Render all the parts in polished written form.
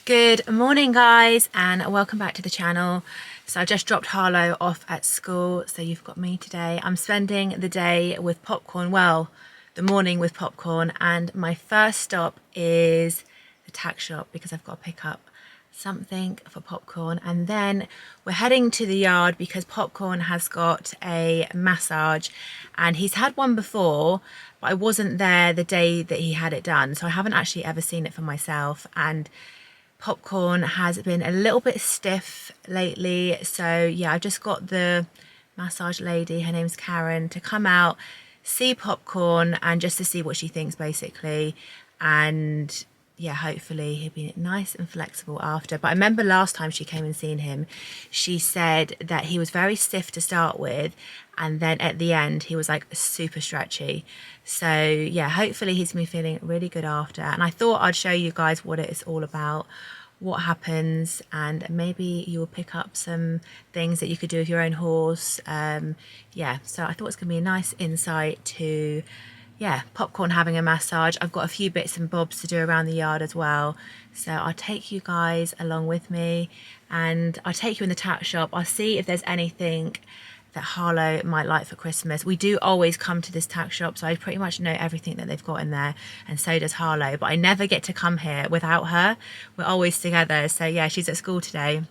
Good morning guys, and welcome back to the channel. So I just dropped Harlow off at school, so you've got me today. I'm spending the day with popcorn, well, the morning with popcorn, and my first stop is the tack shop because I've got to pick up something for popcorn, and then we're heading to the yard because popcorn has got a massage, and he's had one before, but I wasn't there the day that he had it done, so I haven't actually ever seen it for myself. And popcorn has been a little bit stiff lately, so yeah, I've just got the massage lady, her name's Karen, to come out, see popcorn, and just to see what she thinks basically. And yeah, hopefully he'll be nice and flexible after. But I remember last time she came and seen him, she said that he was very stiff to start with, and then at the end he was like super stretchy. So yeah, hopefully he's gonna be feeling really good after. And I thought I'd show you guys what it is all about, what happens, and maybe you'll pick up some things that you could do with your own horse. Yeah, so I thought it's gonna be a nice insight to popcorn having a massage. I've got a few bits and bobs to do around the yard as well, so I'll take you guys along with me, and I'll take you in the tack shop. I'll see if there's anything that Harlow might like for Christmas. We do always come to this tack shop, so I pretty much know everything that they've got in there, and so does Harlow, but I never get to come here without her. We're always together. So yeah, she's at school today,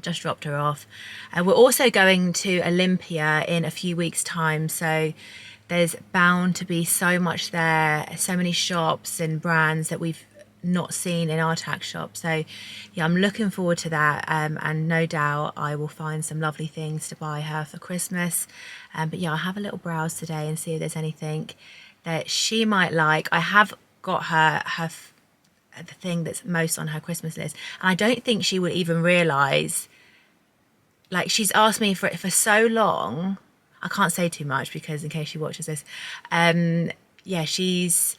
just dropped her off. We're also going to Olympia in a few weeks time, so there's bound to be so much there, so many shops and brands that we've not seen in our tack shop. So yeah, I'm looking forward to that, and no doubt I will find some lovely things to buy her for Christmas. But yeah, I'll have a little browse today and see if there's anything that she might like. I have got her the thing that's most on her Christmas list, and I don't think she would even realise, like, she's asked me for it for so long. I can't say too much because in case she watches this, yeah, she's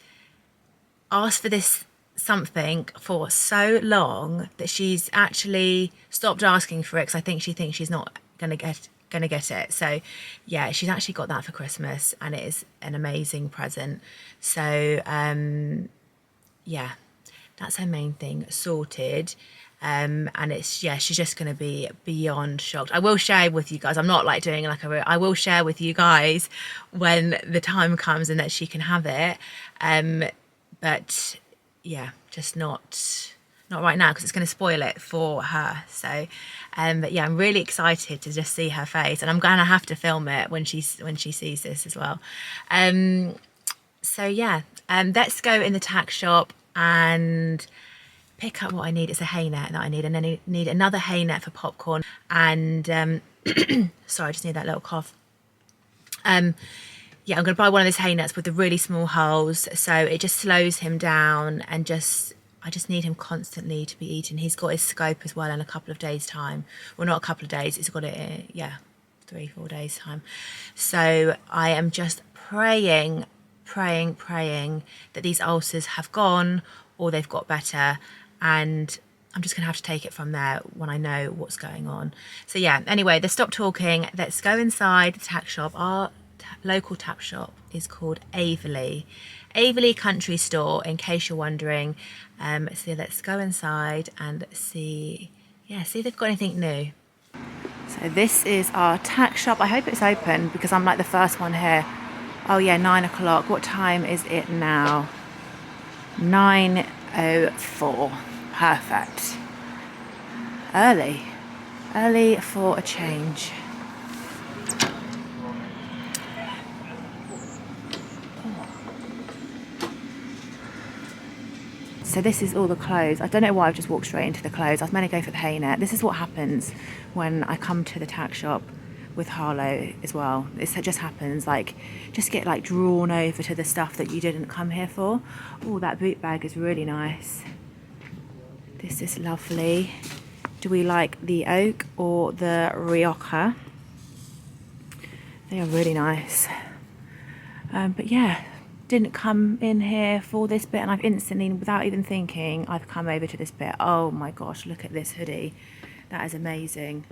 asked for this something for so long that she's actually stopped asking for it, because I think she thinks she's not gonna get it. So yeah, she's actually got that for Christmas, and it is an amazing present. So yeah, that's her main thing sorted. And it's, yeah, she's just going to be beyond shocked. I will share with you guys, I'm not like doing like I will share with you guys when the time comes and that she can have it. But yeah, just not right now, because it's going to spoil it for her. So but yeah, I'm really excited to just see her face, and I'm going to have to film it when she sees this as well. So yeah, let's go in the tack shop and pick up what I need. It's a hay net that I need, and then I need another hay net for popcorn, and sorry, I just need that little cough. Yeah, I'm gonna buy one of those hay nets with the really small holes, so it just slows him down, and I just need him constantly to be eating. He's got his scope as well in a couple of days time. Well, not a couple of days, he's got it yeah, 3-4 days time. So I am just praying that these ulcers have gone, or they've got better, and I'm just gonna have to take it from there when I know what's going on. So yeah, anyway, let's stop talking. Let's go inside the tack shop. Our local tack shop is called Averley Country Store, in case you're wondering. So let's go inside and see if they've got anything new. So this is our tack shop. I hope it's open because I'm like the first one here. Oh yeah, 9 o'clock. What time is it now? 9:04. Perfect. Early for a change. So this is all the clothes. I don't know why I've just walked straight into the clothes. I was meant to go for the hay net. This is what happens when I come to the tack shop with Harlow as well. It just happens, like, just get like drawn over to the stuff that you didn't come here for. Oh, that boot bag is really nice. This is lovely. Do we like the oak or the Rioja? They are really nice. But yeah, didn't come in here for this bit, and I've instantly, without even thinking, I've come over to this bit. Oh my gosh, look at this hoodie. That is amazing.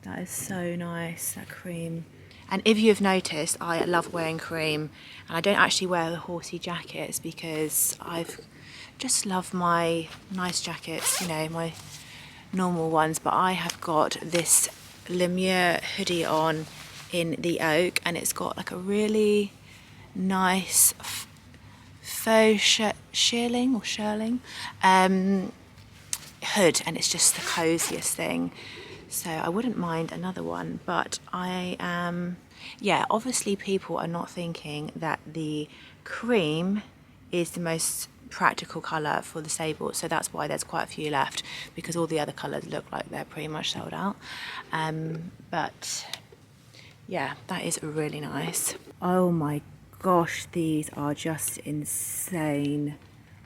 That is so nice, that cream. And if you've noticed, I love wearing cream, and I don't actually wear the horsey jackets because I've just love my nice jackets, you know, my normal ones, but I have got this Lemure hoodie on in the oak, and it's got like a really nice faux shearling hood, and it's just the coziest thing. So I wouldn't mind another one, but I am, yeah, obviously people are not thinking that the cream is the most practical colour for the sable, so that's why there's quite a few left, because all the other colours look like they're pretty much sold out. But yeah, that is really nice. Oh my gosh, these are just insane.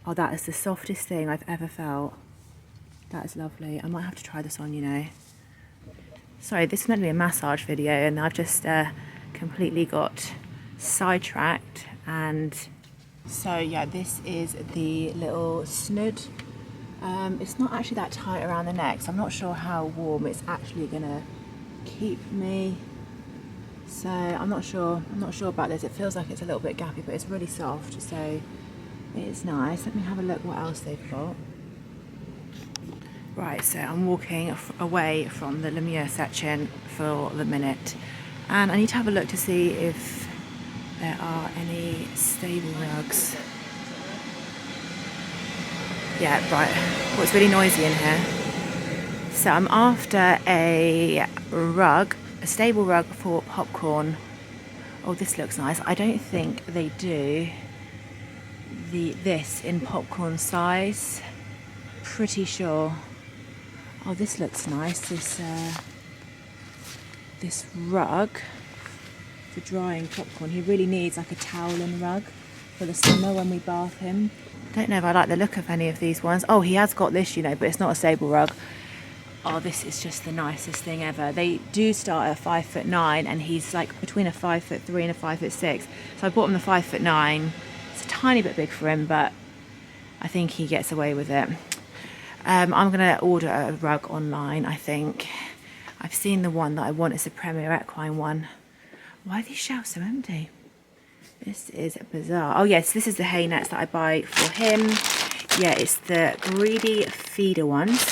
Oh, that is the softest thing I've ever felt. That is lovely. I might have to try this on, you know. Sorry, this is meant to be a massage video, and I've just completely got sidetracked. And so yeah, this is the little snood. It's not actually that tight around the neck, so I'm not sure how warm it's actually gonna keep me. So I'm not sure about this. It feels like it's a little bit gappy, but it's really soft, so it's nice. Let me have a look what else they've got. Right, so I'm walking away from the Lemure section for the minute, and I need to have a look to see if there are any stable rugs. Yeah, right. Oh, it's really noisy in here. So I'm after a rug, a stable rug for popcorn. Oh, this looks nice. I don't think they do this in popcorn size. Pretty sure. Oh, this looks nice. This rug for drying popcorn. He really needs like a toweling rug for the summer when we bath him. Don't know if I like the look of any of these ones. Oh, he has got this, you know, but it's not a stable rug. Oh, this is just the nicest thing ever. They do start at 5'9", and he's like between a 5'3" and a 5'6". So I bought him the 5'9". It's a tiny bit big for him, but I think he gets away with it. I'm going to order a rug online, I think. I've seen the one that I want. It's a Premier Equine one. Why are these shelves so empty? This is bizarre. Oh yes, this is the hay nets that I buy for him. Yeah, it's the greedy feeder ones.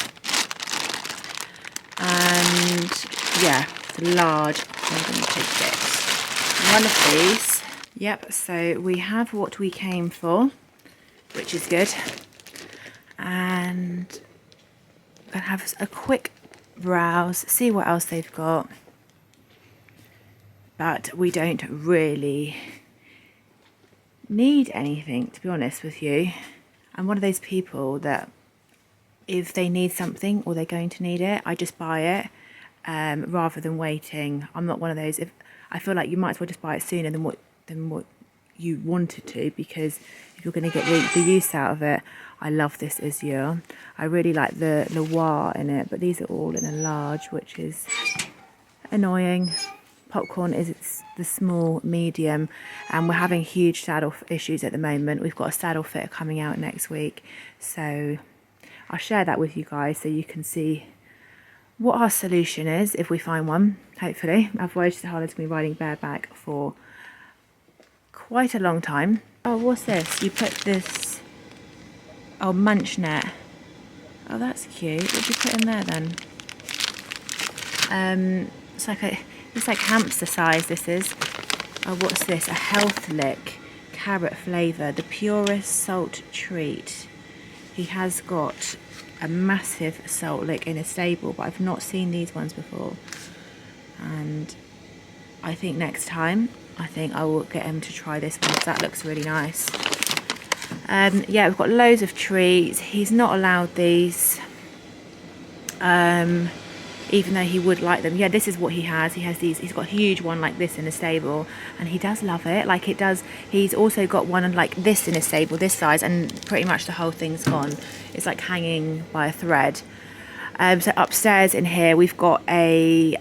And yeah, it's large. I'm going to take this. One of these. Yep, so we have what we came for, which is good. And I'm going to have a quick browse, see what else they've got. But we don't really need anything, to be honest with you. I'm one of those people that if they need something or they're going to need it, I just buy it rather than waiting. I'm not one of those. If I feel like you might as well just buy it sooner than what you wanted to, because if you're going to get the use out of it. I love this azure. I really like the noir in it, but these are all in a large, which is annoying. Popcorn is the small medium, and we're having huge saddle issues at the moment. We've got a saddle fitter coming out next week, so I'll share that with you guys so you can see what our solution is if we find one, hopefully. Otherwise Harlow's going to be riding bareback for quite a long time. Oh, what's this? You put this, oh, munch net. Oh, that's cute. What did you put in there then? It's like hamster size, this is. Oh, what's this? A health lick, carrot flavour, the purest salt treat. He has got a massive salt lick in his stable, but I've not seen these ones before. And I think next time, I think I will get him to try this one, because that looks really nice. Yeah, we've got loads of treats. He's not allowed these. Even though he would like them. Yeah, this is what he has. He has these, he's got a huge one like this in the stable, and he does love it. Like it does, he's also got one like this in his stable, this size, and pretty much the whole thing's gone. It's like hanging by a thread. So upstairs in here, we've got a,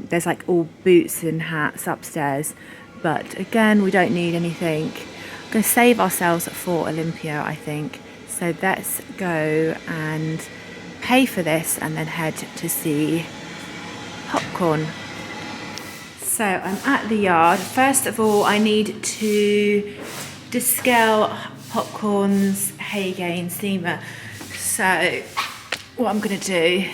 there's like all boots and hats upstairs. But again, we don't need anything. I'm going to save ourselves for Olympia, I think. So let's go and pay for this and then head to see popcorn. So I'm at the yard. First of all, I need to descale popcorn's hay gain steamer. So what I'm gonna do,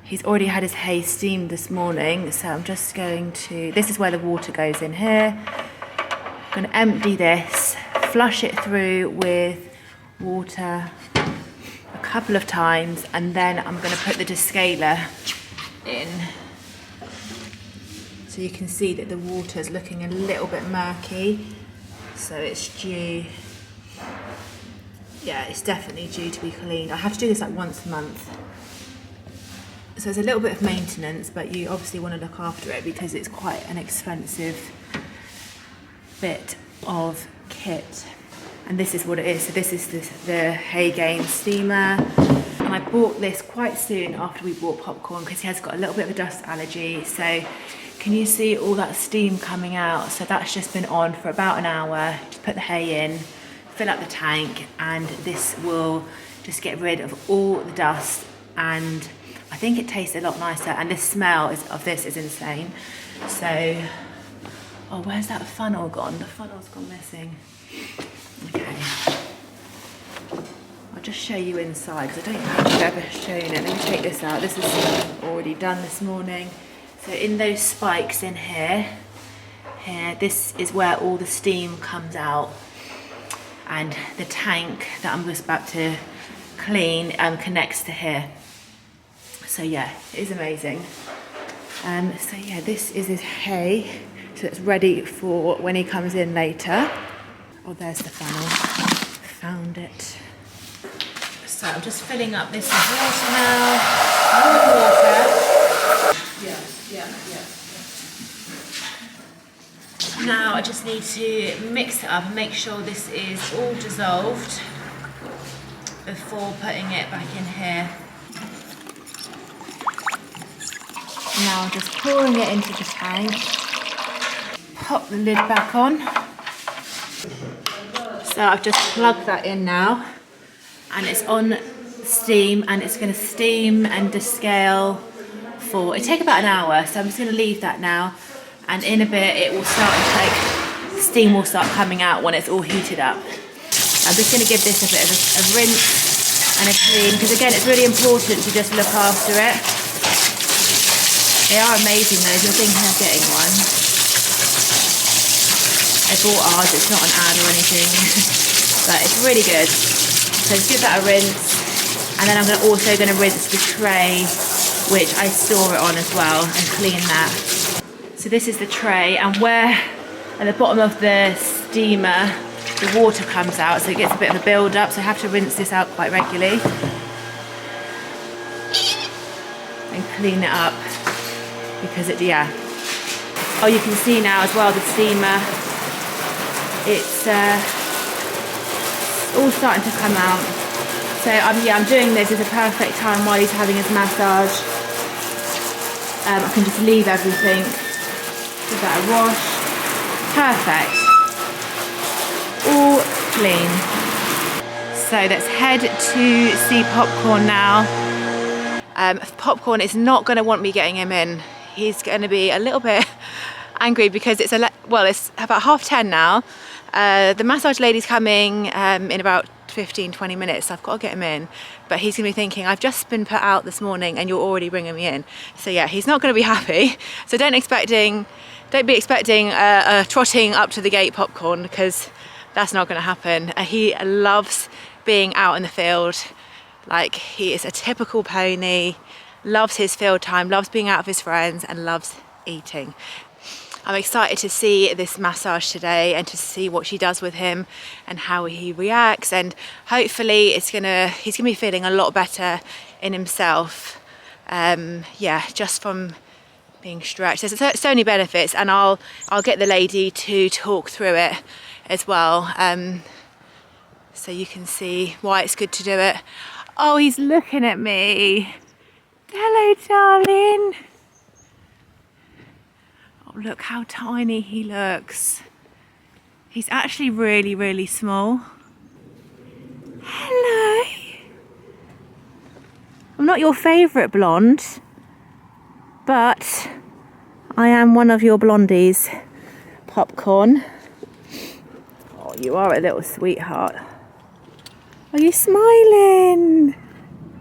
he's already had his hay steamed this morning, so I'm just going to, this is where the water goes in here. I'm gonna empty this, flush it through with water a couple of times, and then I'm gonna put the descaler in. So you can see that the water is looking a little bit murky, so it's due, yeah, it's definitely due to be cleaned. I have to do this like once a month. So it's a little bit of maintenance, but you obviously want to look after it because it's quite an expensive bit of kit. And this is what it is. So this is the hay gain steamer. And I bought this quite soon after we bought popcorn because he has got a little bit of a dust allergy. So can you see all that steam coming out? So that's just been on for about an hour. Just put the hay in, fill up the tank, and this will just get rid of all the dust, and I think it tastes a lot nicer, and the smell of this is insane. So, oh, where's that funnel gone? The funnel's gone missing. Okay. I'll just show you inside because I don't think I've ever shown it. Let me take this out. This is already done this morning. So in those spikes in here, this is where all the steam comes out, and the tank that I'm just about to clean connects to here. So yeah, it is amazing. So yeah, this is his hay, so it's ready for when he comes in later. Oh, there's the funnel. Found it. So I'm just filling up this with water now. More water. Yeah. Now I just need to mix it up and make sure this is all dissolved before putting it back in here. Now I'm just pouring it into the tank. Pop the lid back on. So I've just plugged that in now, and it's on steam, and it's going to steam and descale for, it'll take about an hour, so I'm just going to leave that now, and in a bit it will start, like, steam will start coming out when it's all heated up. I'm just going to give this a bit of a rinse and a clean, because again it's really important to just look after it. They are amazing though, if you're thinking of getting one. I bought ours, it's not an ad or anything, but it's really good. So just give that a rinse, and then I'm also going to rinse the tray which I store it on as well, and clean that. So this is the tray, and where at the bottom of the steamer the water comes out, so it gets a bit of a build up, so I have to rinse this out quite regularly and clean it up, because it, yeah. Oh, you can see now as well the steamer, it's all starting to come out. So I'm doing this as a perfect time while he's having his massage. I can just leave everything, give that a wash. Perfect. All clean. So let's head to see Popcorn now. Popcorn is not going to want me getting him in. He's going to be a little bit angry because it's it's about 10:30 now. The massage lady's coming in about 15-20 minutes, so I've got to get him in, but he's gonna be thinking, I've just been put out this morning and you're already bringing me in. So yeah, he's not gonna be happy. So don't be expecting trotting up to the gate Popcorn, because that's not gonna happen. He loves being out in the field. Like, he is a typical pony, loves his field time, loves being out with his friends, and loves eating. I'm excited to see this massage today and to see what she does with him and how he reacts, and hopefully he's gonna be feeling a lot better in himself. Yeah, just from being stretched. There's so many benefits, and I'll get the lady to talk through it as well, so you can see why it's good to do it. Oh, he's looking at me. Hello, darling. Look how tiny he looks. He's actually really, really small. Hello. I'm not your favourite blonde, but I am one of your blondies, Popcorn. Oh, you are a little sweetheart. Are you smiling?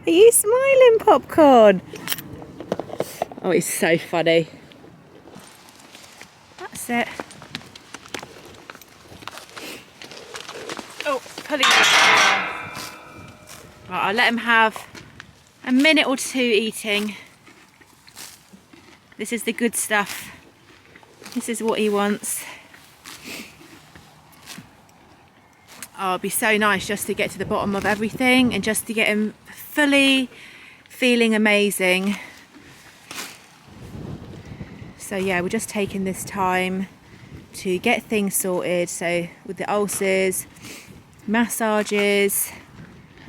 Are you smiling, Popcorn? Oh, it's so funny. That's it. Oh, pulling. Right, I'll let him have a minute or two eating. This is the good stuff. This is what he wants. Oh, it'd be so nice just to get to the bottom of everything and just to get him fully feeling amazing. So yeah, we're just taking this time to get things sorted. So with the ulcers, massages,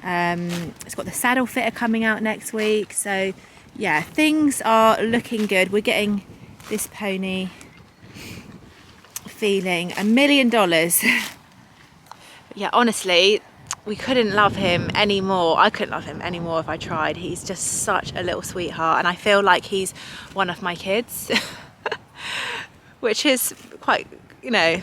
it's got the saddle fitter coming out next week. So yeah, things are looking good. We're getting this pony feeling $1 million. Yeah, honestly, we couldn't love him anymore. I couldn't love him anymore if I tried. He's just such a little sweetheart, and I feel like he's one of my kids, which is quite, you know,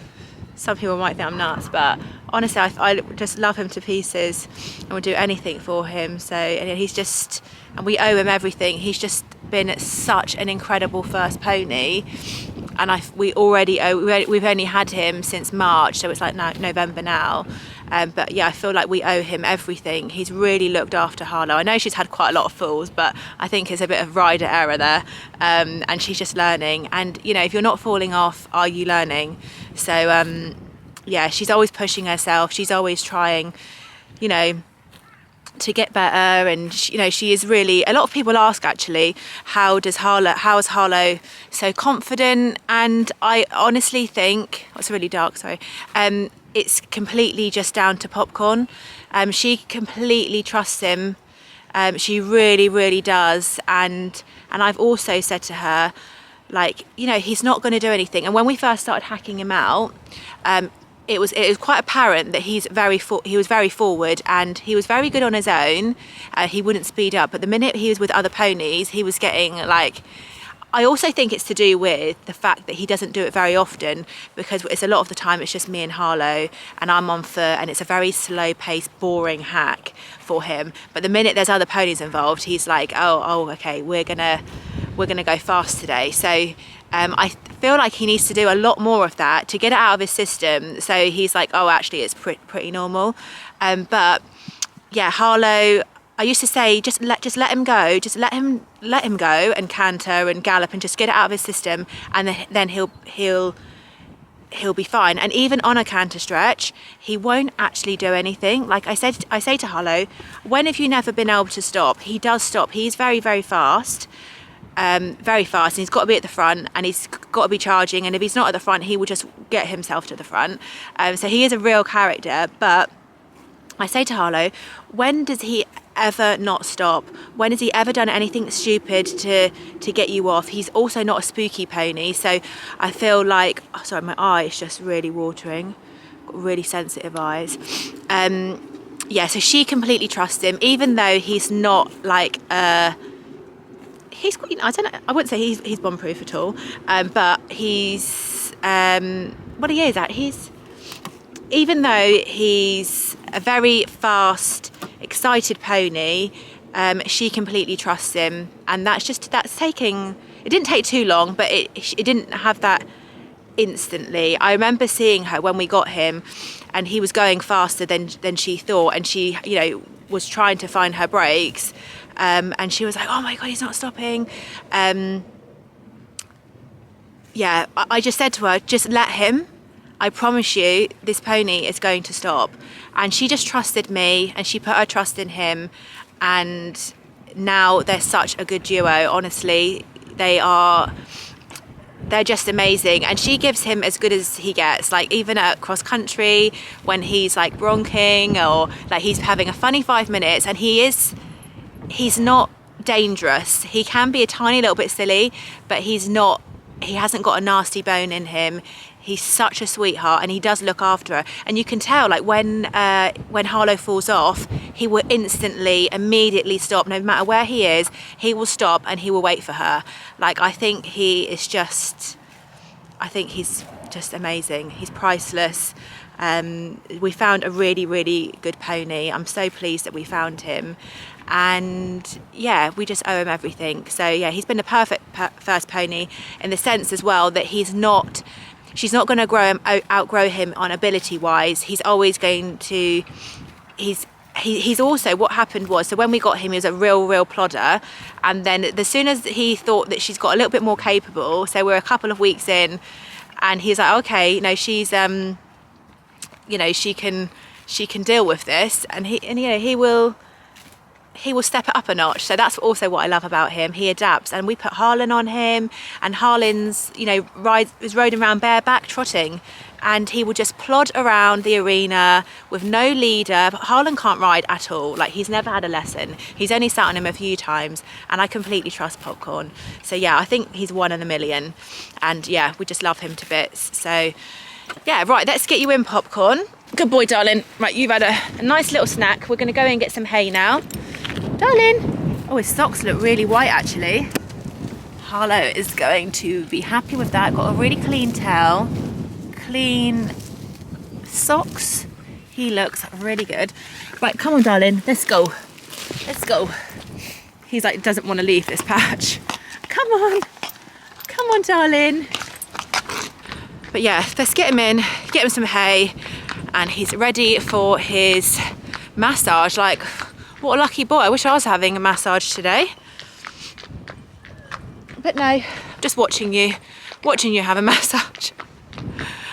some people might think I'm nuts, but honestly, I just love him to pieces and would do anything for him. So, and he's just, and we owe him everything. He's just been such an incredible first pony. And we've only had him since March, so it's like November now. But yeah, I feel like we owe him everything. He's really looked after Harlow. I know she's had quite a lot of falls, but I think it's a bit of rider error there. And she's just learning. And, you know, if you're not falling off, are you learning? So, yeah, she's always pushing herself. She's always trying, you know, to get better. And you know, she is really, a lot of people ask actually, how is Harlow so confident? And I honestly think, oh, it's really dark, sorry, it's completely just down to Popcorn. She completely trusts him. She really does. And I've also said to her, like, you know, he's not going to do anything. And when we first started hacking him out, it was quite apparent that he was very forward and he was very good on his own. He wouldn't speed up, but the minute he was with other ponies, he was getting like. I also think it's to do with the fact that he doesn't do it very often, because it's a lot of the time it's just me and Harlow, and I'm on foot, and it's a very slow-paced, boring hack for him. But the minute there's other ponies involved, he's like, oh, okay, we're gonna go fast today. So. I feel like he needs to do a lot more of that to get it out of his system. So he's like, oh, actually, it's pretty normal. But yeah, Harlow, I used to say, just let him go, just let him go and canter and gallop and just get it out of his system, and then he'll be fine. And even on a canter stretch, he won't actually do anything. Like I say to Harlow, when have you never been able to stop? He does stop. He's very fast. Very fast, and he's got to be at the front, and he's got to be charging, and if he's not at the front, he will just get himself to the front. So he is a real character. But I say to Harlow, when does he ever not stop? When has he ever done anything stupid to get you off? He's also not a spooky pony, so I feel like, oh, sorry, my eye is just really watering. Got really sensitive eyes. Yeah, so she completely trusts him, even though he's not like he's, you know, I don't know, I wouldn't say he's bomb-proof at all, but he's what he is at. Even though he's a very fast, excited pony, she completely trusts him, and that's taking. It didn't take too long, but it didn't have that instantly. I remember seeing her when we got him, and he was going faster than she thought, and she, you know, was trying to find her brakes. And she was like, oh my God, he's not stopping. Yeah, I just said to her, just let him. I promise you, this pony is going to stop. And she just trusted me, and she put her trust in him. And now they're such a good duo, honestly. They're just amazing. And she gives him as good as he gets. Like, even at cross country, when he's like bronking, or like he's having a funny 5 minutes, and he's not dangerous. He can be a tiny little bit silly, but he hasn't got a nasty bone in him. He's such a sweetheart, and he does look after her. And you can tell, like, when Harlow falls off, he will immediately stop. No matter where he is, he will stop and he will wait for her. Like, I think he's just amazing. He's priceless. We found a really, really good pony. I'm so pleased that we found him. And yeah, we just owe him everything. So yeah, he's been the perfect first pony in the sense as well that she's not going to outgrow him on ability wise. He's always going to, he's also, what happened was, so when we got him, he was a real plodder. And then as soon as he thought that she's got a little bit more capable, so we're a couple of weeks in, and he's like, okay, she's, she can deal with this, and he will step it up a notch. So that's also what I love about him. He adapts, and we put Harlan on him, and Harlan's, is riding around bareback trotting, and he will just plod around the arena with no leader. But Harlan can't ride at all. Like, he's never had a lesson. He's only sat on him a few times, and I completely trust Popcorn. So yeah, I think he's one in a million, and yeah, we just love him to bits. So yeah, right, let's get you in, Popcorn. Good boy, darling. Right, you've had a nice little snack. We're gonna go and get some hay now. Darling. Oh, his socks look really white, actually. Harlow is going to be happy with that. Got a really clean tail, clean socks. He looks really good. Right, come on, darling. Let's go. Let's go. He's like, doesn't want to leave this patch. Come on. Come on, darling. But yeah, let's get him in, get him some hay, and he's ready for his massage. Like, what a lucky boy. I wish I was having a massage today. But no, just watching you have a massage.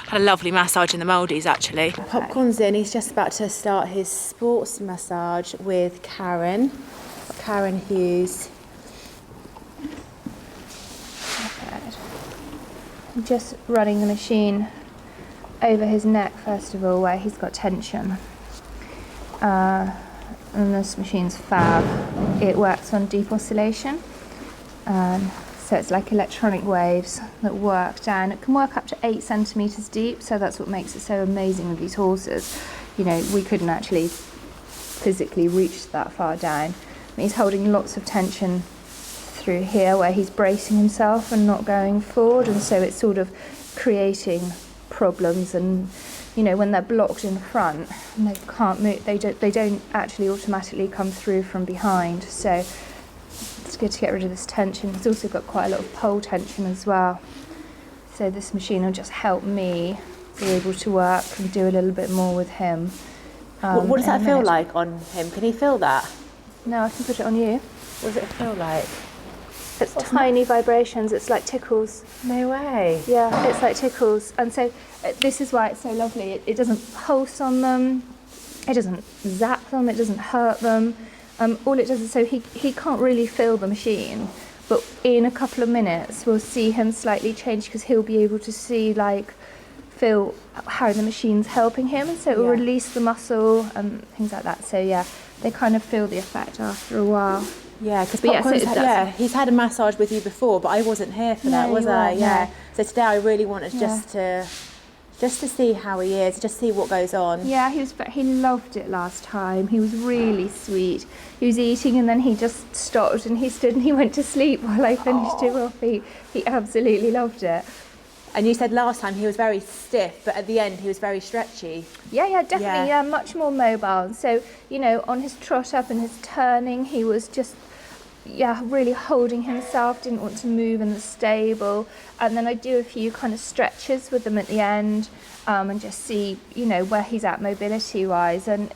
Had a lovely massage in the Maldives, actually. Popcorn's in, he's just about to start his sports massage with Karen Hughes. I'm just running the machine over his neck, first of all, where he's got tension. And this machine's fab. It works on deep oscillation. So it's like electronic waves that work down. It can work up to 8 centimeters deep, so that's what makes it so amazing with these horses. We couldn't actually physically reach that far down. He's holding lots of tension through here where he's bracing himself and not going forward, and so it's sort of creating problems. And when they're blocked in front and they can't move, they don't actually automatically come through from behind. So it's good to get rid of this tension. It's also got quite a lot of pole tension as well. So this machine will just help me be able to work and do a little bit more with him. What does that feel like on him? Can he feel that? No, I can put it on you. What does it feel like? It's tiny vibrations. It's like tickles. No way. Yeah, it's like tickles. And so this is why it's so lovely. It doesn't pulse on them. It doesn't zap them. It doesn't hurt them. All it does is, so he can't really feel the machine, but in a couple of minutes we'll see him slightly change, because he'll be able to see, feel how the machine's helping him, and so it will release the muscle and things like that. So yeah, they kind of feel the effect after a while. Yeah, because he's had a massage with you before, but I wasn't here for that, was I? Yeah. So today I really wanted just to see how he is, just see what goes on. Yeah, he loved it last time. He was really sweet. He was eating, and then he just stopped and he stood and he went to sleep while I finished him off. He absolutely loved it. And you said last time he was very stiff, but at the end he was very stretchy. Yeah, definitely. Yeah, much more mobile. So, on his trot up and his turning, he was just really holding himself, didn't want to move in the stable. And then I do a few kind of stretches with them at the end, and just see, where he's at mobility wise. And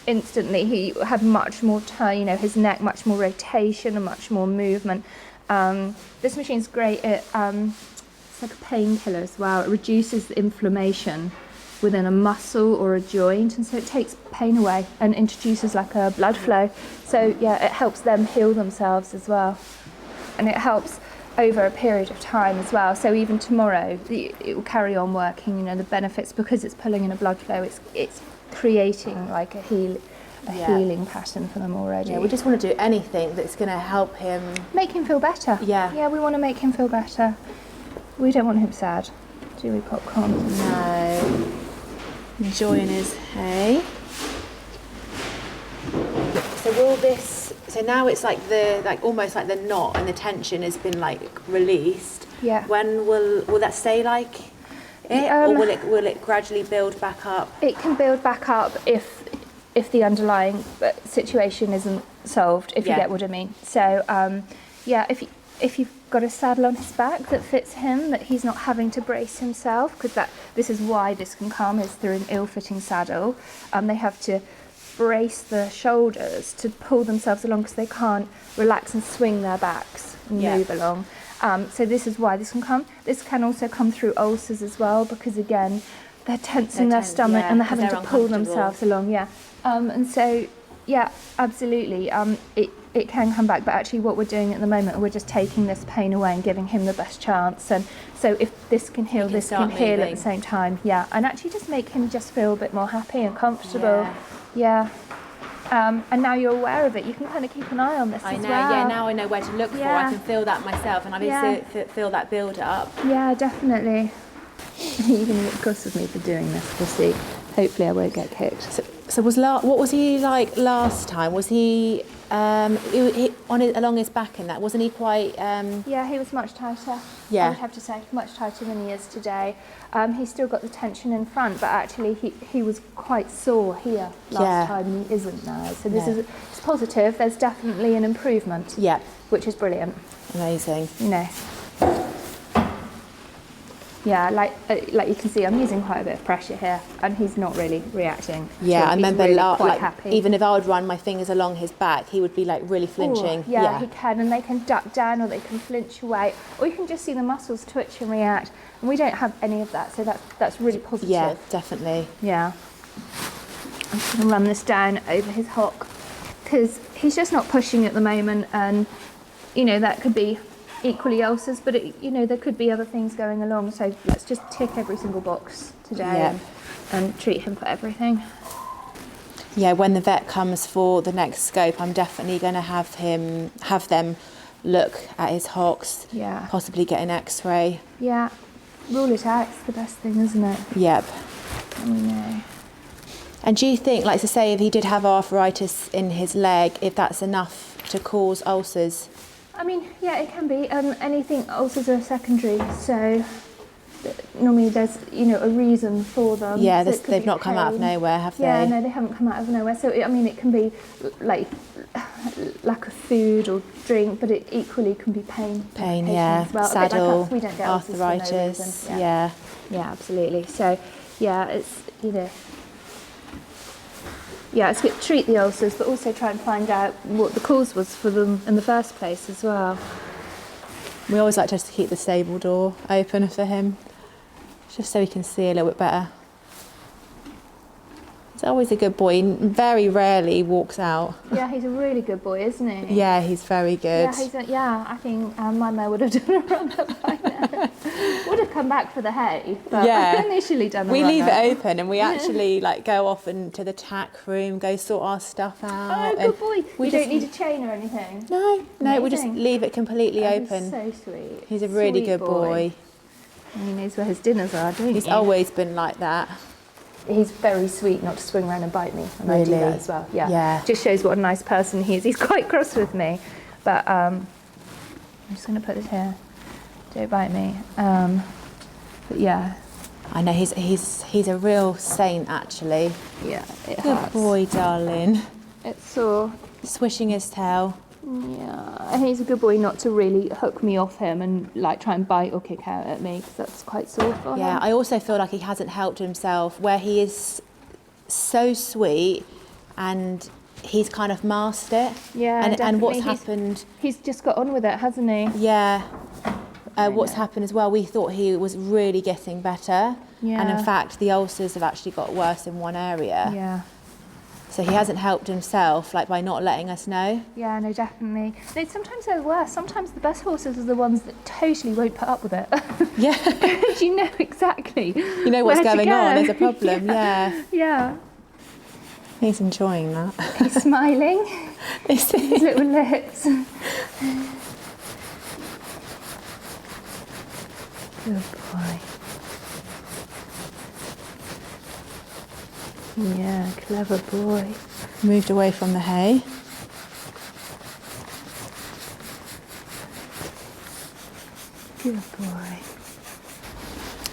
instantly he had much more turn, his neck, much more rotation and much more movement. This machine's great at, it's like a painkiller as well. It reduces the inflammation within a muscle or a joint, and so it takes pain away and introduces like a blood flow. So yeah, it helps them heal themselves as well, and it helps over a period of time as well. So even tomorrow it will carry on working, the benefits, because it's pulling in a blood flow, it's creating like a healing pattern for them already. Yeah, we just want to do anything that's going to help him, make him feel better. Yeah, we want to make him feel better. We don't want him sad, do we, Popcorn? No. Enjoying his hay. So now it's almost like the knot and the tension has been released. Yeah. When will that stay like? it, or will it gradually build back up? It can build back up if the underlying situation isn't solved, if you get what I mean. So if you've got a saddle on his back that fits him, that he's not having to brace himself, because this is why this can come, is through an ill-fitting saddle. They have to brace the shoulders to pull themselves along because they can't relax and swing their backs and move along. So this is why this can come. This can also come through ulcers as well, because again, they're tensing their stomach and they're having to pull themselves along. And so, absolutely. It can come back, but actually what we're doing at the moment, we're just taking this pain away and giving him the best chance. And so if this can heal, this can heal at the same time. And actually just make him just feel a bit more happy and comfortable. And now you're aware of it, you can kind of keep an eye on this as well. Now I know where to look for. I can feel that myself, and I feel that build up. Yeah, definitely. You're going to get cross with me for doing this, we'll see. Hopefully I won't get kicked. So what was he like last time? Was he along his back and that? Wasn't he quite... Yeah, he was much tighter. Yeah. I would have to say, much tighter than he is today. He's still got the tension in front, but actually he was quite sore here last time, and he isn't now. So this is it's positive. There's definitely an improvement. Yeah. Which is brilliant. Amazing. Yeah, like you can see, I'm using quite a bit of pressure here, and he's not really reacting. Yeah, I remember really happy. even if I would run my fingers along his back, he would be like really flinching. Ooh, yeah, he can, and they can duck down or they can flinch away, or you can just see the muscles twitch and react. And we don't have any of that, so that's really positive. Yeah, definitely. Yeah. I'm just going to run this down over his hock, because he's just not pushing at the moment, and that could be equally ulcers, but there could be other things going along. So let's just tick every single box today and treat him for everything. Yeah, when the vet comes for the next scope, I'm definitely going to have them look at his hocks. Yeah. Possibly get an X-ray. Yeah. Rule it out's the best thing, isn't it? Yep. We know. And do you think, like to say, if he did have arthritis in his leg, if that's enough to cause ulcers? I mean, yeah, it can be. Anything, ulcers are secondary, so normally there's, a reason for them. Yeah, so they've not come out of nowhere, have they? Yeah, no, they haven't come out of nowhere. So, I mean, it can be like lack of food or drink, but it equally can be pain. Pain, as well. Saddle, we don't get arthritis, Yeah, absolutely. So, yeah, it's, it's good to treat the ulcers, but also try and find out what the cause was for them in the first place as well. We always like just to keep the stable door open for him, just so he can see a little bit better. He's always a good boy. He very rarely walks out. Yeah, he's a really good boy, isn't he? Yeah, he's very good. I think my mare would have done a run-up by now. Would have come back for the hay, but initially done a We run-up. leave it open, and we actually go off into the tack room, go sort our stuff out. Oh, good boy. We don't need a chain or anything. No, Amazing. we just leave it completely open. He's so sweet. He's a really good boy. He knows where his dinners are, don't He's he? always been like that. He's very sweet not to swing around and bite me, and I do that as well. Yeah. Just shows what a nice person he is. He's quite cross with me, but I'm just going to put this here. Don't bite me. But yeah. I know he's a real saint, actually. Yeah, it Good hurts. boy, darling. It's sore. Swishing his tail. Yeah, and he's a good boy not to really hook me off him and try and bite or kick out at me, because that's quite sore for him. Yeah, I also feel like he hasn't helped himself, where he is so sweet and he's kind of masked it. Yeah, and what's happened... He's just got on with it, hasn't he? Yeah. What's happened as well, we thought he was really getting better. Yeah. And in fact, the ulcers have actually got worse in one area. Yeah. So he hasn't helped himself, by not letting us know. Yeah, no, definitely. No, sometimes they're worse. Sometimes the best horses are the ones that totally won't put up with it. Yeah. You know exactly. You know what's going on, there's a problem, yeah. Yeah. He's enjoying that. He's smiling. His little lips. Good boy. Yeah, clever boy. Moved away from the hay. Good boy.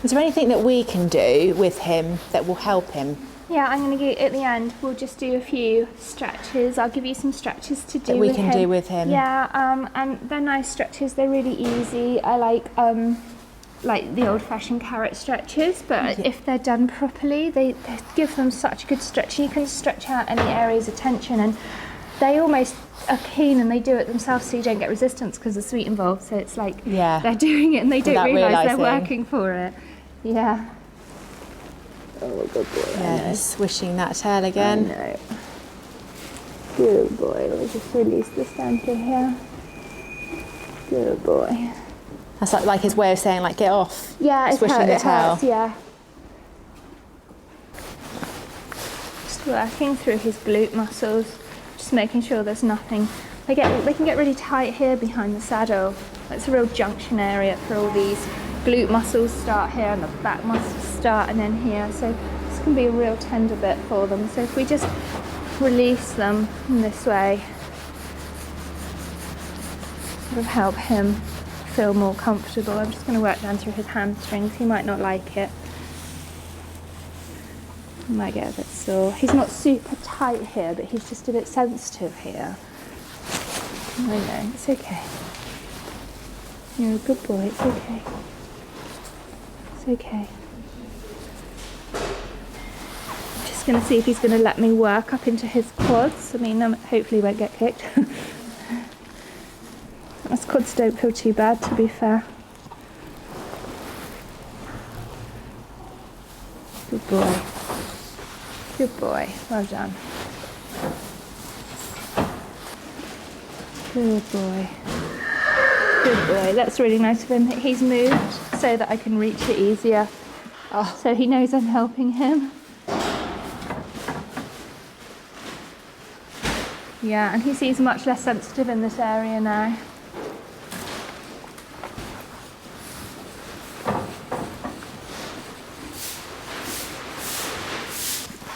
Is there anything that we can do with him that will help him? Yeah, I'm going to get at the end. We'll just do a few stretches. I'll give you some stretches to do That we can do with him. Yeah, and they're nice stretches. They're really easy. I like the old-fashioned carrot stretches, but if they're done properly, they give them such good stretch. You can stretch out any areas of tension, and they almost are keen, and they do it themselves, so you don't get resistance because there's sweet involved. So it's like they're doing it, and they don't realise they're working for it. Yeah. Oh, good boy. Yeah, he's swishing that tail again. I know. Good boy. We'll just release this down through here. Good boy. That's like his way of saying, like, get off. Yeah, it's swishing the tail. Hurts, yeah. Just working through his glute muscles, just making sure there's nothing. They can get really tight here behind the saddle. It's a real junction area for all these. Glute muscles start here and the back muscles start and then here. So this can be a real tender bit for them. So if we just release them in this way, sort of help him feel more comfortable. I'm just going to work down through his hamstrings. He might not like it. He might get a bit sore. He's not super tight here, but he's just a bit sensitive here. I know, it's okay. You're a good boy, it's okay. It's okay. Just going to see if he's going to let me work up into his quads. I mean, hopefully he won't get kicked. His quads don't feel too bad, to be fair. Good boy. Good boy. Well done. Good boy. Good boy. That's really nice of him. He's moved so that I can reach it easier. Oh. So he knows I'm helping him. Yeah, and he seems much less sensitive in this area now.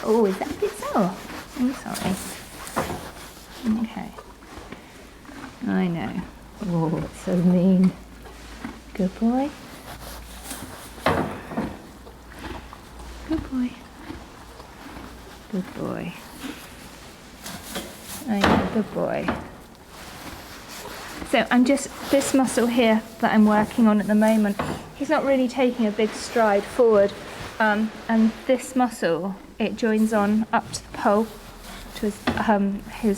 Oh, is that a bit sore? I'm sorry. Okay. I know. Oh, it's so mean. Good boy. Good boy. Good boy. I know, good boy. So I'm just, this muscle here that I'm working on at the moment, he's not really taking a big stride forward. And this muscle, it joins on up to the pole, to his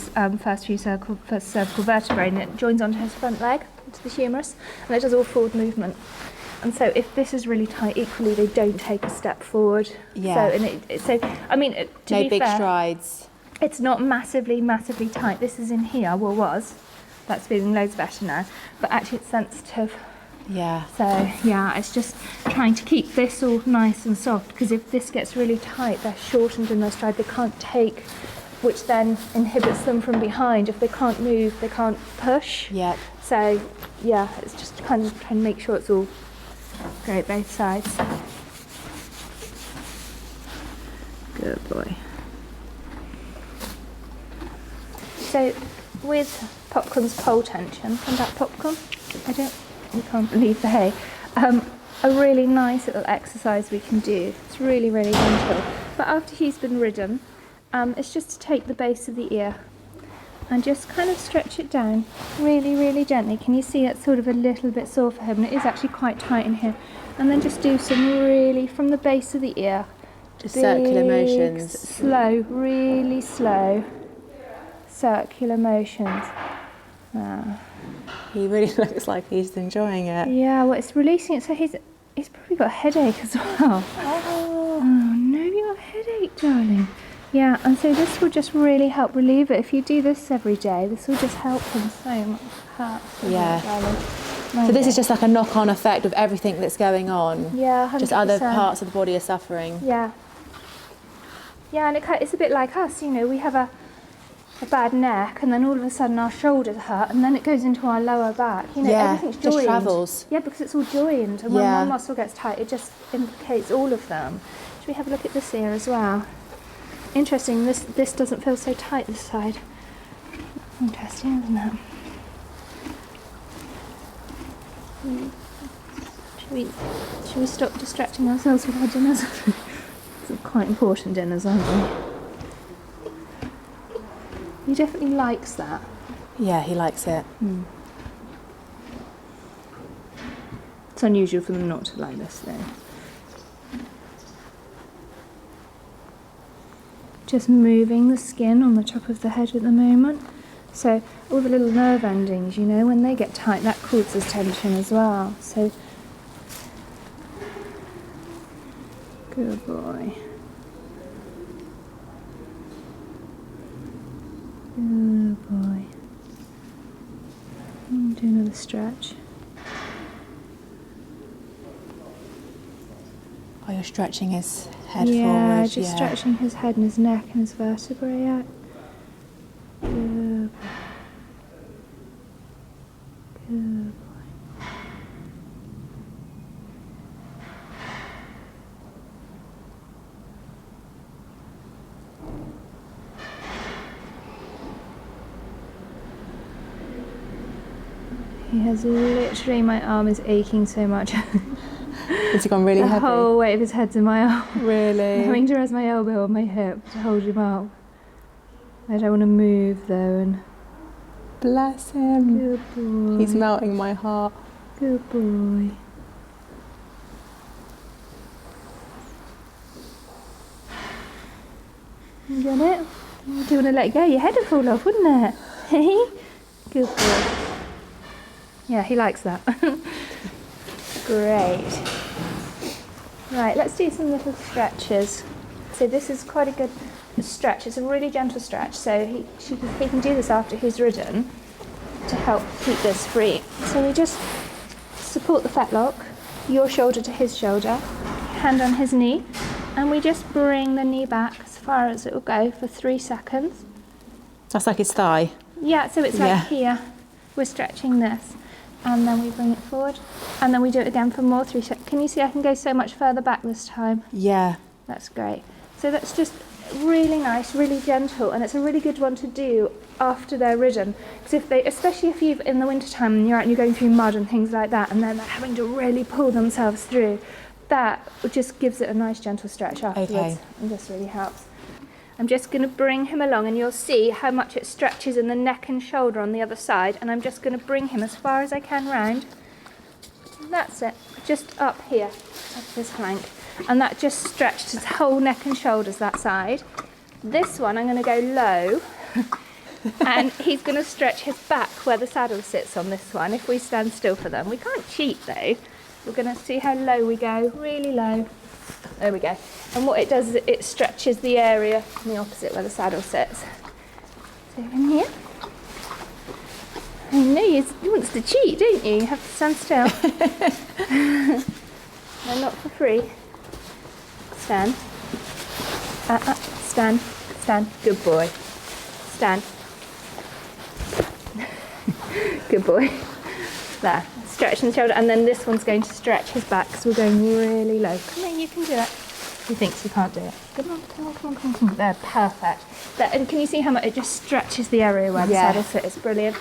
first cervical vertebrae, and it joins onto his front leg, to the humerus, and it does all forward movement. And so if this is really tight, equally they don't take a step forward. Yeah. So I mean, to no be big fair, strides. It's not massively tight. This is in here, well was. That's feeling loads better now. But actually it's sensitive. Yeah. So yeah, it's just trying to keep this all nice and soft, because if this gets really tight, they're shortened in their stride, they can't take, which then inhibits them from behind. If they can't move, they can't push. Yep. So yeah, it's just kind of trying to make sure it's all great both sides. Good boy. So with Popcorn's pole tension, and that Popcorn, you can't believe the hay. A really nice little exercise we can do. It's really, really gentle. But after he's been ridden, it's just to take the base of the ear and just kind of stretch it down really, really gently. Can you see it's sort of a little bit sore for him? And it is actually quite tight in here. And then just do some really, from the base of the ear, just circular motions. Slow, really slow circular motions. He really looks like he's enjoying it. Yeah, well, it's releasing it, so he's probably got a headache as well. Oh no, you got a headache, darling. Yeah, and so this will just really help relieve it. If you do this every day, this will just help him so much. Yeah. So this is just like a knock-on effect of everything that's going on. Yeah, 100%. Just other parts of the body are suffering. Yeah. Yeah, and it's a bit like us, you know, we have a bad neck, and then all of a sudden our shoulders hurt, and then it goes into our lower back. You know, everything's joined. Just travels. Yeah, because it's all joined, and when one muscle gets tight, it just implicates all of them. Should we have a look at this ear as well? Interesting. This doesn't feel so tight this side. Interesting, isn't it? Should we stop distracting ourselves with our dinners? Some quite important dinners, aren't they? He definitely likes that. Yeah, he likes it. It's unusual for them not to like this though. Just moving the skin on the top of the head at the moment. So all the little nerve endings, you know, when they get tight, that causes tension as well. So, good boy. Good boy. Do another stretch. Oh, you're stretching his head Yeah, forward. just stretching his head and his neck and his vertebrae out. Good boy. Good boy. He has literally, my arm is aching so much. Has he gone really The heavy? whole weight of his head's in my arm. Really? I'm having to rest my elbow on my hip to hold him up. I don't want to move though. And Bless him. good boy. He's melting my heart. Good boy. You got it? Do you want to let go? Your head would fall off, wouldn't it? Hey? Good boy. Yeah, he likes that. Great. Right, let's do some little stretches. So this is quite a good stretch. It's a really gentle stretch. So he can do this after he's ridden to help keep this free. So we just support the fetlock, your shoulder to his shoulder, hand on his knee, and we just bring the knee back as far as it will go for 3 seconds. That's like his thigh. Yeah, so it's like here. We're stretching this. And then we bring it forward. And then we do it again for more 3 seconds. Can you see I can go so much further back this time? Yeah. That's great. So that's just really nice, really gentle, and it's a really good one to do after they're ridden. Because especially if you've in the wintertime and you're out and you're going through mud and things like that, and then they're having to really pull themselves through, that just gives it a nice gentle stretch afterwards. Okay. And this really helps. I'm just going to bring him along and you'll see how much it stretches in the neck and shoulder on the other side, and I'm just going to bring him as far as I can round. That's it, just up here, up this flank, and that just stretched his whole neck and shoulders that side. This one I'm going to go low and he's going to stretch his back where the saddle sits on this one if we stand still for them. We can't cheat though. We're going to see how low we go, really low. There we go. And what it does is it stretches the area on the opposite where the saddle sits. So in here. I know you want to cheat, don't you? You have to stand still. No, not for free. Stand. Stand. Stand. Good boy. Stand. Good boy. There. Stretching the shoulder, and then this one's going to stretch his back because we're going really low. Come on, you can do it. He thinks you can't do it. Come on, come on, come on, come on, come on. There, perfect. There, and can you see how much it just stretches the area where the saddle sits? It's brilliant.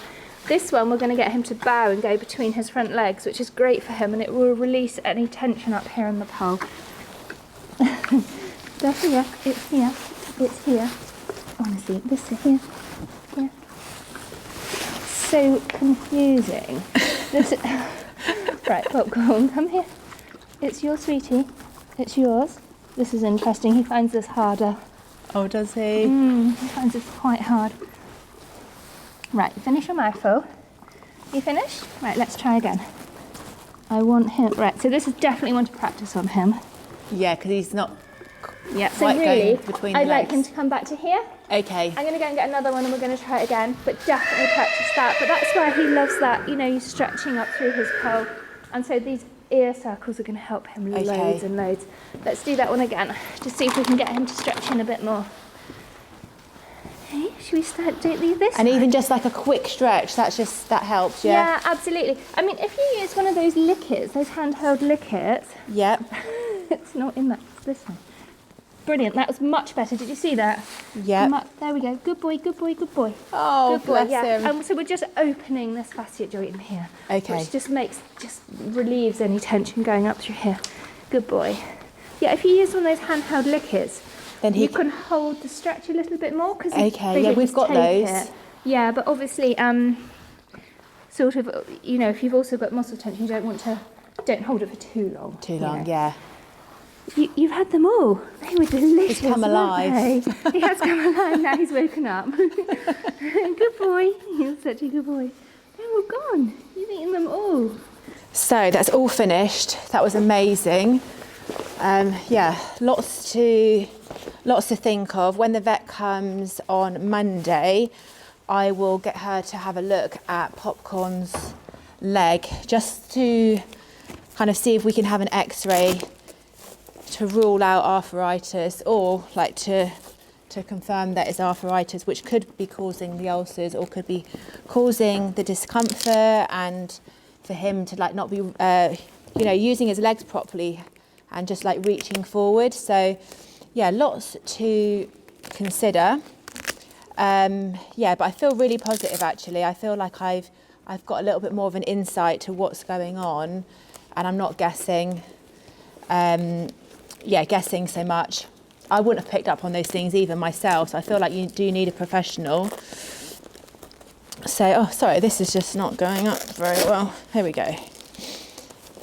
This one, we're going to get him to bow and go between his front legs, which is great for him, and it will release any tension up here in the pole. They're here. It's here. It's here. Honestly, this is here. Here. So confusing. Right, Popcorn, come here. It's your sweetie. It's yours. This is interesting. He finds this harder. Oh, does he? He finds this quite hard. Right, finish your mouthful. You finished? Right, let's try again. I want him. Right, so this is definitely one to practice on him. Yeah, because he's not. Yeah, so quite really, going between I'd the like him legs. to come back to here. Okay. I'm going to go and get another one and we're going to try it again, but definitely practice that. But that's where he loves that, you know, you're stretching up through his pole. And so these ear circles are going to help him loads and loads. Let's do that one again, to see if we can get him to stretch in a bit more. Okay, should we start doing this? And even just like a quick stretch, that helps, yeah? Yeah, absolutely. I mean, if you use one of those lickets, those handheld lickets, Yep. it's not in that, it's this one. Brilliant, that was much better. Did you see that? Yeah. There we go. Good boy, good boy, good boy. Oh, Good boy, bless him. So we're just opening this fasciate joint in here. Okay. Which just relieves any tension going up through here. Good boy. Yeah, if you use one of those handheld lickers, then you can hold the stretch a little bit more. Okay, yeah, we've got those. Yeah, but obviously, sort of, you know, if you've also got muscle tension, don't hold it for too long. Too long, yeah. You've had them all. They were delicious. He's come alive. He has come alive, now he's woken up. Good boy. You're such a good boy. They're all gone. You've eaten them all. So that's all finished. That was amazing. Yeah, lots to think of. When the vet comes on Monday, I will get her to have a look at Popcorn's leg, just to kind of see if we can have an x-ray to rule out arthritis, or like to confirm that it's arthritis, which could be causing the ulcers or could be causing the discomfort, and for him to like not be you know, using his legs properly and just like reaching forward. So yeah, lots to consider. Yeah, but I feel really positive actually. I feel like I've got a little bit more of an insight to what's going on, and I'm not guessing guessing so much. I wouldn't have picked up on those things even myself, so I feel like you do need a professional. So, oh sorry, this is just not going up very well. Here we go.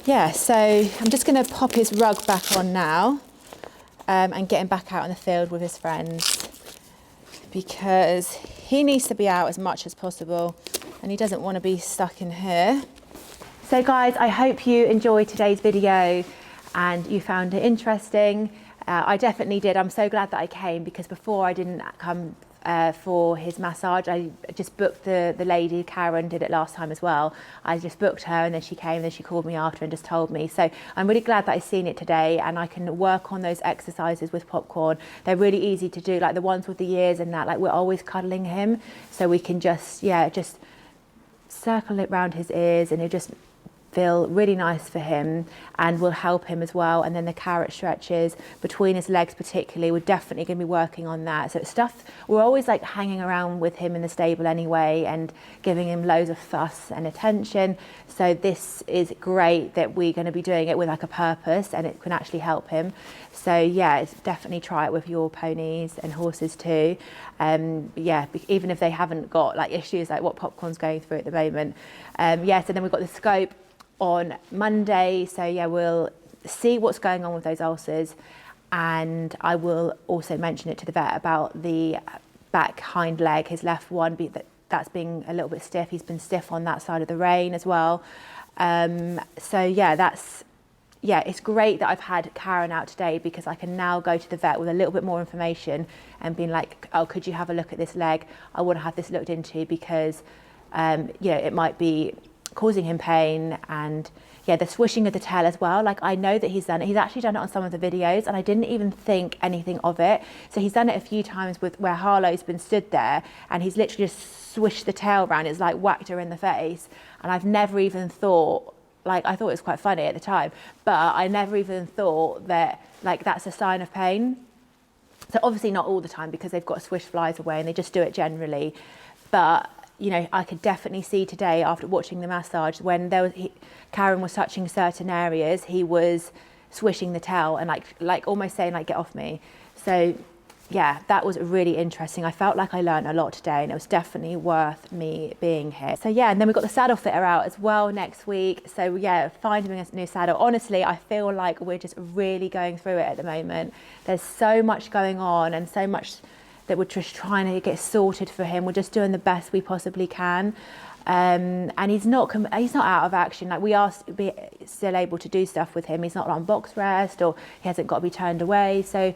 Yeah, so I'm just going to pop his rug back on now, and get him back out in the field with his friends, because he needs to be out as much as possible and he doesn't want to be stuck in here. So guys, I hope you enjoyed today's video and you found it interesting. I definitely did. I'm so glad that I came, because before I didn't come for his massage. I just booked the lady, Karen did it last time as well. I just booked her, and then she came, and then she called me after and just told me. So I'm really glad that I've seen it today, and I can work on those exercises with Popcorn. They're really easy to do, like the ones with the ears and that, like we're always cuddling him, so we can just circle it around his ears, and it just feel really nice for him and will help him as well. And then the carrot stretches between his legs particularly, we're definitely going to be working on that. So it's stuff we're always like hanging around with him in the stable anyway and giving him loads of fuss and attention. So this is great that we're going to be doing it with like a purpose, and it can actually help him. So yeah, it's definitely try it with your ponies and horses too. Yeah, even if they haven't got like issues like what Popcorn's going through at the moment. Yeah, so then we've got the scope on Monday, so yeah, we'll see what's going on with those ulcers, and I will also mention it to the vet about the back hind leg, his left one, that's being a little bit stiff. He's been stiff on that side of the rein as well. So yeah, it's great that I've had Karen out today, because I can now go to the vet with a little bit more information and being like, oh, could you have a look at this leg? I want to have this looked into, because it might be causing him pain. And yeah, the swishing of the tail as well, like I know that he's done it. He's actually done it on some of the videos, and I didn't even think anything of it. So he's done it a few times with where Harlow's been stood there and he's literally just swished the tail around. It's like whacked her in the face, and I've never even thought, like I thought it was quite funny at the time, but I never even thought that like that's a sign of pain. So obviously not all the time, because they've got to swish flies away and they just do it generally, but you know, I could definitely see today after watching the massage, when Karen was touching certain areas, he was swishing the tail and like almost saying like, get off me. So yeah, that was really interesting. I felt like I learned a lot today, and it was definitely worth me being here. So yeah, and then we've got the saddle fitter out as well next week. So yeah, finding a new saddle. Honestly, I feel like we're just really going through it at the moment. There's so much going on and so much that we're just trying to get sorted for him. We're just doing the best we possibly can. And he's not out of action. Like we are still able to do stuff with him. He's not on box rest, or he hasn't got to be turned away. So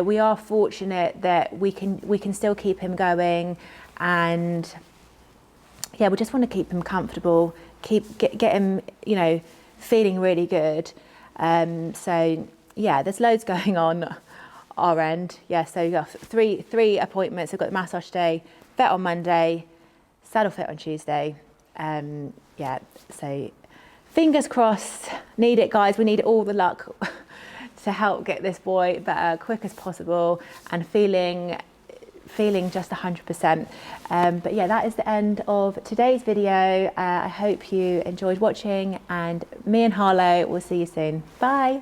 we are fortunate that we can still keep him going. And yeah, we just want to keep him comfortable, get him, you know, feeling really good. So yeah, there's loads going on our end. Yeah, so we've got three appointments. We've got the massage today, vet on Monday, saddle fit on Tuesday. Yeah, so fingers crossed. Need it, guys. We need all the luck to help get this boy better quick as possible and feeling just 100%. But yeah, that is the end of today's video. I hope you enjoyed watching, and me and Harlow will see you soon. Bye.